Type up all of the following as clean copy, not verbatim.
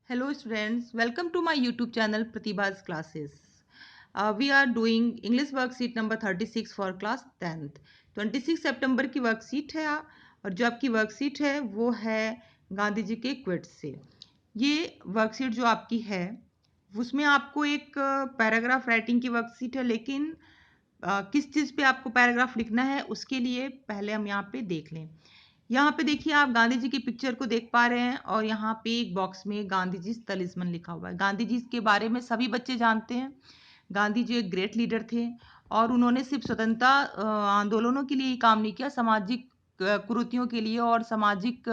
Hello students, welcome to my YouTube channel Pratibha's Classes. We are doing English worksheet number 36 for class 10th. 26 सितंबर की worksheet है और जो आपकी worksheet है वो है गांधी जी के क्विट्स से। ये वर्कशीट जो आपकी है उसमें आपको एक पैराग्राफ राइटिंग की वर्कशीट है, लेकिन किस चीज़ पे आपको पैराग्राफ लिखना है उसके लिए पहले हम यहाँ पे देख लें। यहाँ पे देखिए, आप गांधी जी की पिक्चर को देख पा रहे हैं और यहाँ पे एक बॉक्स में गांधी जी तलिस्मन लिखा हुआ है। गांधी जी के बारे में सभी बच्चे जानते हैं। गांधी जी एक ग्रेट लीडर थे और उन्होंने सिर्फ स्वतंत्रता आंदोलनों के लिए ही काम नहीं किया, सामाजिक कुरीतियों के लिए और सामाजिक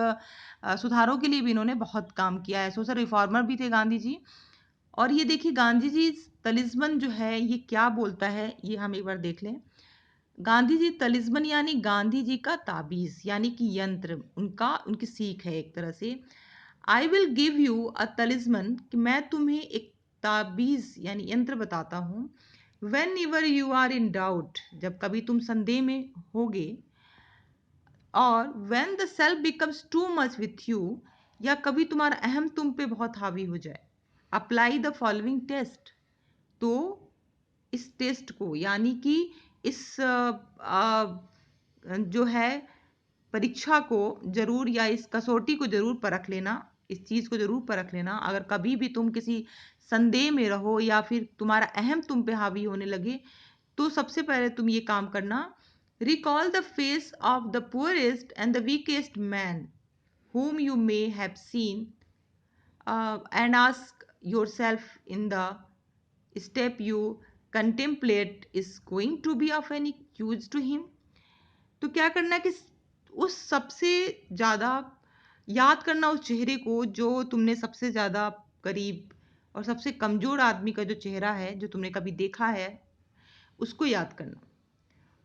सुधारों के लिए भी इन्होंने बहुत काम किया है। सोशल रिफॉर्मर भी थे गांधी जी। और ये देखिए, गांधी जी तलिस्मन जो है ये क्या बोलता है, ये हम एक बार देख लें। गांधी जी तलिस्मन यानी गांधी जी का ताबीज यानी कि यंत्र, उनकी सीख है एक तरह से। I will give you a talisman, कि मैं तुम्हें एक ताबीज यानी यंत्र बताता हूँ। Whenever you are in doubt, जब कभी तुम संदेह में होगे। और when the self becomes too much with you, या कभी तुम्हारा अहम तुम पे बहुत हावी हो जाए। अप्लाई द फॉलोइंग टेस्ट, तो इस टेस्ट को यानी कि इस जो है परीक्षा को जरूर, या इस कसौटी को जरूर परख लेना, इस चीज को जरूर परख लेना। अगर कभी भी तुम किसी संदेह में रहो या फिर तुम्हारा अहम तुम पे हावी होने लगे, तो सबसे पहले तुम ये काम करना। Recall the face of the poorest and the weakest man whom you may have seen, and ask yourself in the step you contemplate is going to be of any use to him. तो क्या करना है कि उस सबसे ज़्यादा याद करना उस चेहरे को जो तुमने सबसे ज़्यादा करीब और सबसे कमज़ोर आदमी का जो चेहरा है जो तुमने कभी देखा है, उसको याद करना।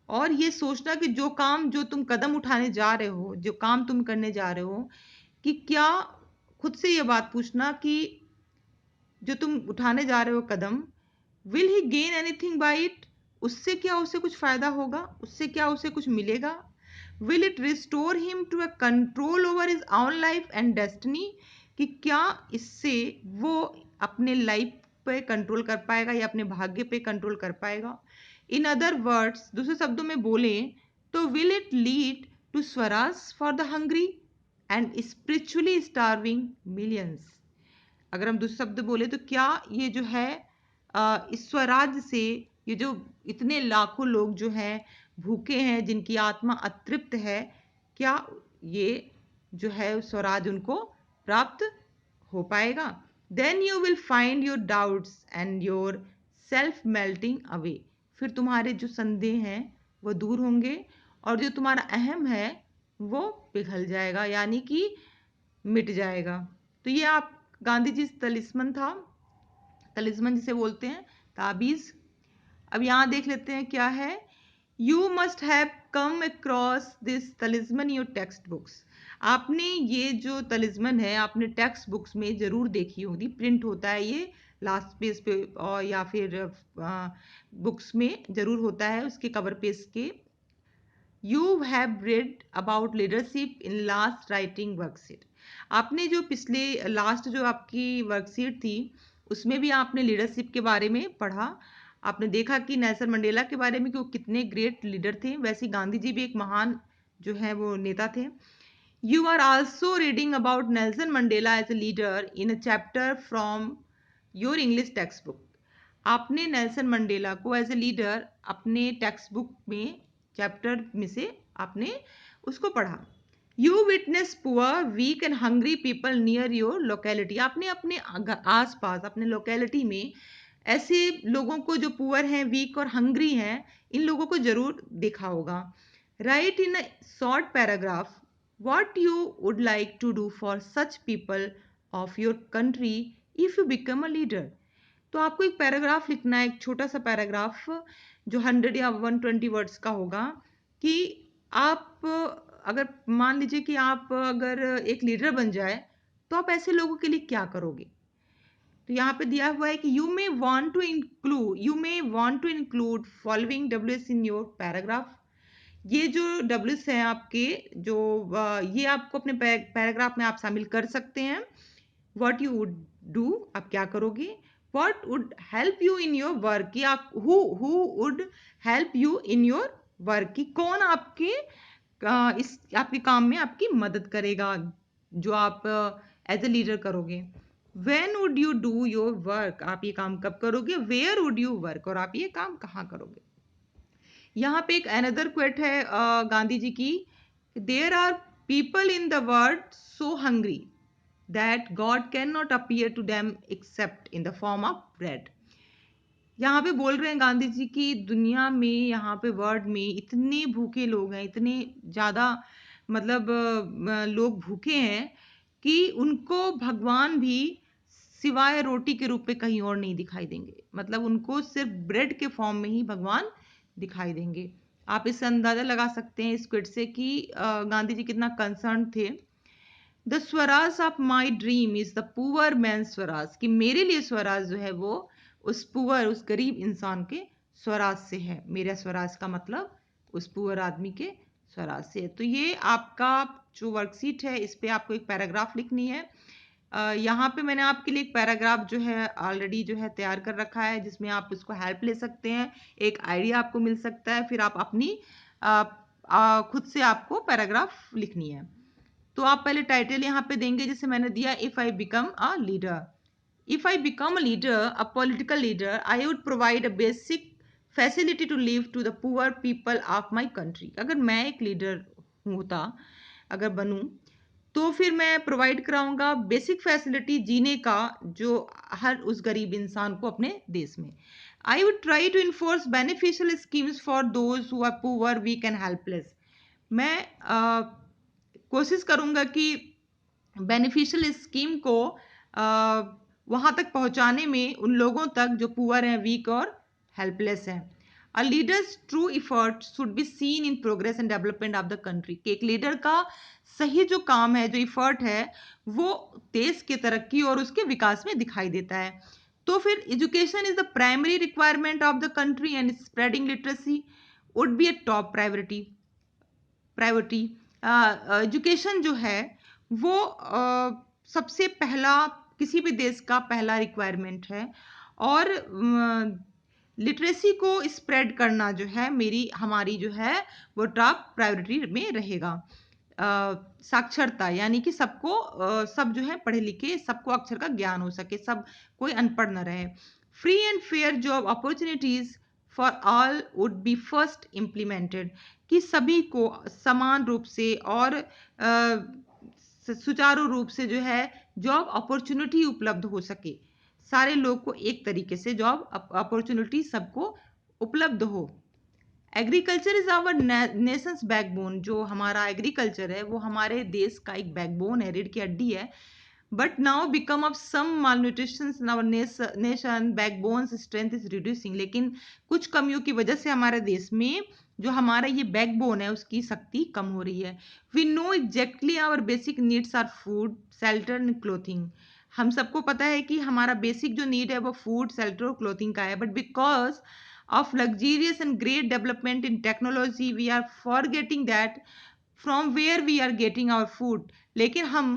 और ये सोचना कि जो काम, जो तुम कदम उठाने जा रहे हो, जो काम तुम करने जा रहे हो, कि क्या, खुद से ये बात पूछना कि जो तुम उठाने जा रहे हो कदम, will he gain anything by it, उससे क्या उसे कुछ फायदा होगा, उससे क्या उसे कुछ मिलेगा। Will it restore him to a control over his own life and destiny, कि क्या इससे वो अपने लाइफ पे कंट्रोल कर पाएगा या अपने भाग्य पे कंट्रोल कर पाएगा। इन अदर वर्ड्स, दूसरे शब्दों में बोले तो will it lead to Swaraj for the hungry and spiritually starving millions. अगर हम दूसरे शब्द बोले तो क्या ये जो है इस स्वराज से, ये जो इतने लाखों लोग जो हैं भूखे हैं, जिनकी आत्मा अतृप्त है, क्या ये जो है स्वराज उनको प्राप्त हो पाएगा। Then you will find your doubts and your self melting away, फिर तुम्हारे जो संदेह हैं वो दूर होंगे और जो तुम्हारा अहम है वो पिघल जाएगा, यानी कि मिट जाएगा। तो ये आप गांधी जी तलिस्मन था, तलिस्मन जिसे बोलते हैं, ताबीज। अब यहाँ देख लेते हैं क्या है। You must have come across this talisman your textbooks, आपने ये जो तलिस्मन है आपने टेक्स्ट बुक्स में जरूर देखी होगी। प्रिंट होता है ये लास्ट पेज पे और या फिर बुक्स में जरूर होता है, उसके कवर पेज के। You have read about leadership in last writing worksheet, आपने जो पिछले लास्ट जो आपकी वर्कशीट थी उसमें भी आपने लीडरशिप के बारे में पढ़ा। आपने देखा कि नेल्सन मंडेला के बारे में कि वो कितने ग्रेट लीडर थे, वैसे गांधी जी भी एक महान जो है वो नेता थे। You are also reading about Nelson Mandela as a leader in a chapter from your English text book, आपने नेल्सन मंडेला को एज ए लीडर अपने टेक्स्ट बुक में चैप्टर में से आपने उसको पढ़ा। You witness poor weak and hungry people near your locality, आपने अपने आस पास अपने लोकेलिटी में ऐसे लोगों को जो पुअर हैं, वीक और हंग्री हैं, इन लोगों को जरूर देखा होगा। Right in a short paragraph what you would like to do for such people of your country if you become a leader, तो आपको एक पैराग्राफ लिखना है, एक छोटा सा पैराग्राफ जो 100 या 120 वर्ड्स का होगा, कि आप अगर मान लीजिए कि आप अगर एक लीडर बन जाए तो आप ऐसे लोगों के लिए क्या करोगे। तो यहाँ पे दिया हुआ है कि you may want to include following WS in your paragraph, ये जो डब्ल्यूएस हैं आपके जो ये आपको अपने पैराग्राफ में आप शामिल कर सकते हैं। व्हाट यू वुड डू, आप क्या करोगे, what would help you in your work, या who would help you in your work, कि कौन आपके इस आपके काम में आपकी मदद करेगा जो आप एज ए लीडर करोगे। When would you do your work, आप ये काम कब करोगे, वेयर वुड यू वर्क, और आप ये काम कहाँ करोगे। यहाँ पे एक अनदर क्वेट है गांधी जी की, there are people in the world so hungry that God can not appear to them except in the form of bread. यहाँ पे बोल रहे हैं गांधी जी की दुनिया में, यहाँ पे वर्ल्ड में इतने भूखे लोग हैं, इतने ज़्यादा मतलब लोग भूखे हैं कि उनको भगवान भी सिवाय रोटी के रूप में कहीं और नहीं दिखाई देंगे, मतलब उनको सिर्फ ब्रेड के फॉर्म में ही भगवान दिखाई देंगे। आप इससे अंदाजा लगा सकते हैं इस क्विट से कि गांधी जी कितना कंसर्न थे। The Swaraj of my dream is the poor man Swaraj, कि मेरे लिए स्वराज जो है वो उस पुअर, उस गरीब इंसान के स्वराज से है। मेरा स्वराज का मतलब उस पुअर आदमी के स्वराज से है। तो ये आपका जो वर्कशीट है, इस पे आपको एक पैराग्राफ लिखनी है। यहाँ पे मैंने आपके लिए एक पैराग्राफ जो है ऑलरेडी जो है तैयार कर रखा है, जिसमें आप उसको हेल्प ले सकते हैं, एक आइडिया आपको मिल सकता है, फिर आप अपनी खुद से आपको पैराग्राफ लिखनी है। तो आप पहले टाइटल यहाँ पे देंगे, जैसे मैंने दिया, if I become a leader. If I become a leader, a political leader, I would provide a basic facility to live to the poor people of my country. अगर मैं एक लीडर होता, अगर बनूं, तो फिर मैं प्रोवाइड कराऊंगा बेसिक फैसिलिटी जीने का, जो हर उस गरीब इंसान को अपने देश में। I would try to enforce beneficial schemes for those who are poor, weak and helpless. मैं कोशिश करूंगा कि बेनिफिशियल स्कीम को वहां तक पहुंचाने में उन लोगों तक जो पुअर हैं, वीक और हेल्पलेस हैं। A leaders true effort should be seen in progress and development of the country, कि एक लीडर का सही जो काम है, जो इफर्ट है, वो देश की तरक्की और उसके विकास में दिखाई देता है। तो फिर education is the primary requirement of the country and spreading literacy would be A top priority. Priority education जो है वो सबसे पहला, किसी भी देश का पहला रिक्वायरमेंट है, और लिटरेसी को स्प्रेड करना जो है मेरी हमारी जो है वो टॉप प्रायोरिटी में रहेगा। साक्षरता, यानी कि सबको सब जो है पढ़े लिखे, सबको अक्षर का ज्ञान हो सके, सब कोई अनपढ़ न रहे। Free and fair job opportunities for all would be first implemented, कि सभी को समान रूप से और सुचारू रूप से जो है जॉब अपॉर्चुनिटी उपलब्ध हो सके, सारे लोग को एक तरीके से जॉब अपॉर्चुनिटी सबको उपलब्ध हो। Agriculture is our nation's backbone, जो हमारा एग्रीकल्चर है वो हमारे देश का एक बैकबोन है, रीढ़ की हड्डी है। But now become of some malnutrition in our nation, backbone's strength is reducing, लेकिन कुछ कमियों की वजह से हमारे देश में जो हमारा ये बैकबोन है उसकी शक्ति कम हो रही है। We know exactly our basic needs are food, shelter and clothing. हम सबको पता है कि हमारा बेसिक जो नीड है वो फूड, शेल्टर और क्लोथिंग का है, but because of luxurious and great development in technology we are forgetting that from where we are getting our food। लेकिन हम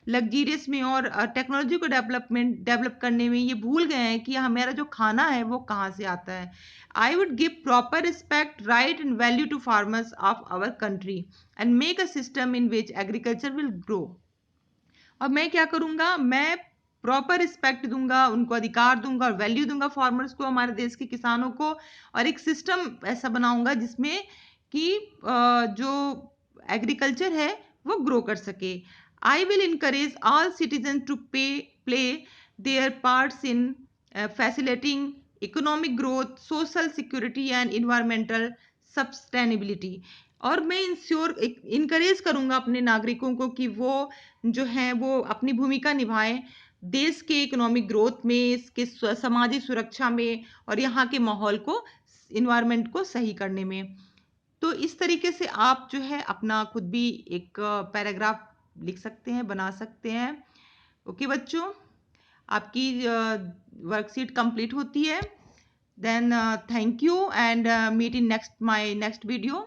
लग्जीरियस में और टेक्नोलॉजी को डेवलप करने में ये भूल गए हैं कि हमारा जो खाना है वो कहाँ से आता है। I would give proper respect, right and value to farmers of our country and make a system in which agriculture will grow. और मैं क्या करूंगा, मैं प्रॉपर रिस्पेक्ट दूंगा, उनको अधिकार दूंगा और वैल्यू दूंगा फार्मर्स को, हमारे देश के किसानों को, और एक सिस्टम ऐसा बनाऊंगा जिसमें कि जो एग्रीकल्चर है वो ग्रो कर सके। I will encourage all citizen to play their parts in facilitating economic growth, social security and environmental sustainability. और मैं इनकरेज करूंगा अपने नागरिकों को कि वो जो हैं वो अपनी भूमिका निभाएं देश के इकोनॉमिक ग्रोथ में, इसके सामाजिक सुरक्षा में, और यहाँ के माहौल को, इन्वायरमेंट को सही करने में। तो इस तरीके से आप जो है अपना खुद भी एक पैराग्राफ लिख सकते हैं, बना सकते हैं। ओके बच्चों, आपकी वर्कशीट कंप्लीट होती है। Then thank you and meet in next my next video.